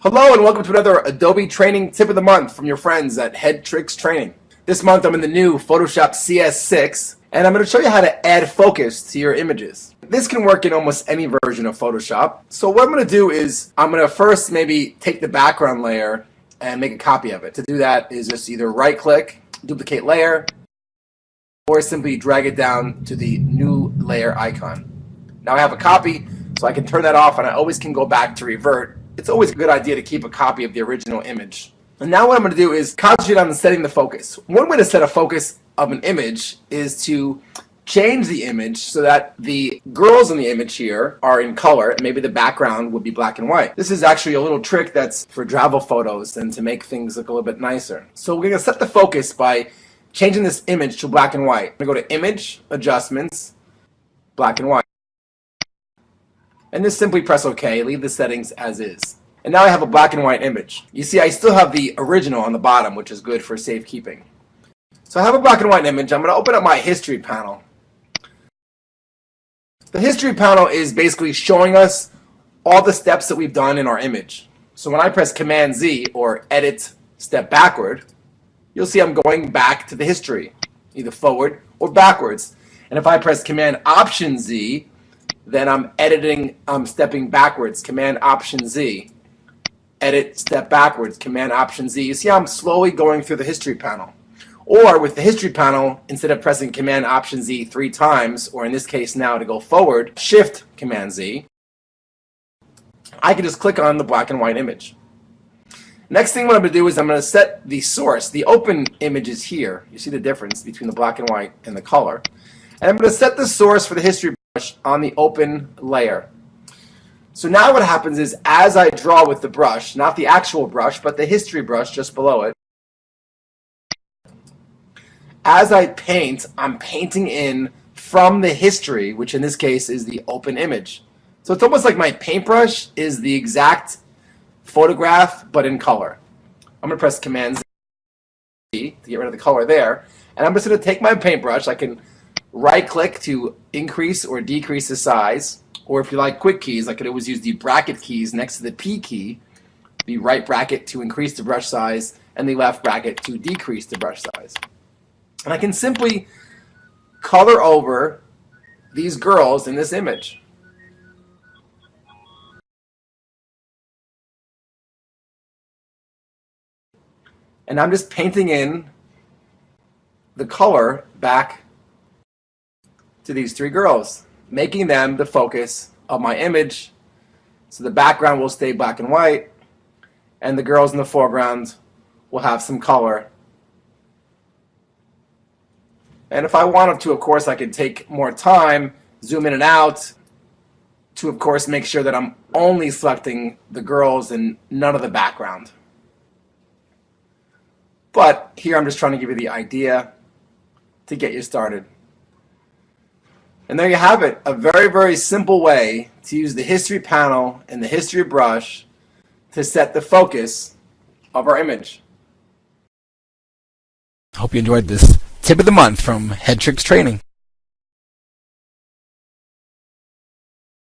Hello and welcome to another Adobe Training Tip of the Month from your friends at headTrix Training. This month I'm in the new Photoshop CS6 and I'm going to show you how to add focus to your images. This can work in almost any version of Photoshop. So what I'm going to do is I'm going to first maybe take the background layer and make a copy of it. To do that is just either right click, duplicate layer, or simply drag it down to the new layer icon. Now I have a copy, so I can turn that off and I always can go back to revert. It's always a good idea to keep a copy of the original image. And now what I'm going to do is concentrate on setting the focus. One way to set a focus of an image is to change the image so that the girls in the image here are in color and maybe the background would be black and white. This is actually a little trick that's for travel photos and to make things look a little bit nicer. So we're going to set the focus by changing this image to black and white. I'm going to go to Image, Adjustments, Black and White. And just simply press OK, leave the settings as is. And now I have a black and white image. You see I still have the original on the bottom, which is good for safekeeping. So I have a black and white image. I'm going to open up my history panel. The history panel is basically showing us all the steps that we've done in our image. So when I press Command Z or Edit Step Backward, you'll see I'm going back to the history, either forward or backwards. And if I press Command Option Z, then I'm stepping backwards, Command Option Z. Edit, step backwards, Command Option Z. You see I'm slowly going through the history panel. Or with the history panel, instead of pressing Command Option Z 3 times, or in this case now to go forward, Shift Command Z, I can just click on the black and white image. Next thing what I'm going to do is I'm going to set the source. The open image is here. You see the difference between the black and white and the color. And I'm going to set the source for the history brush on the open layer. So now what happens is as I draw with the brush, not the actual brush, but the history brush just below it, as I paint, I'm painting in from the history, which in this case is the open image. So it's almost like my paintbrush is the exact photograph, but in color. I'm going to press Command Z to get rid of the color there, and I'm just going to take my paintbrush. I can right click to increase or decrease the size, or if you like quick keys, I could always use the bracket keys next to the P key, the right bracket to increase the brush size, and the left bracket to decrease the brush size. And I can simply color over these girls in this image. And I'm just painting in the color back to these 3 girls, making them the focus of my image. So the background will stay black and white, and the girls in the foreground will have some color. And if I wanted to, of course, I could take more time, zoom in and out, to, of course, make sure that I'm only selecting the girls and none of the background. But here I'm just trying to give you the idea to get you started. And there you have it, a very, very simple way to use the history panel and the history brush to set the focus of our image. Hope you enjoyed this tip of the month from headTrix Training.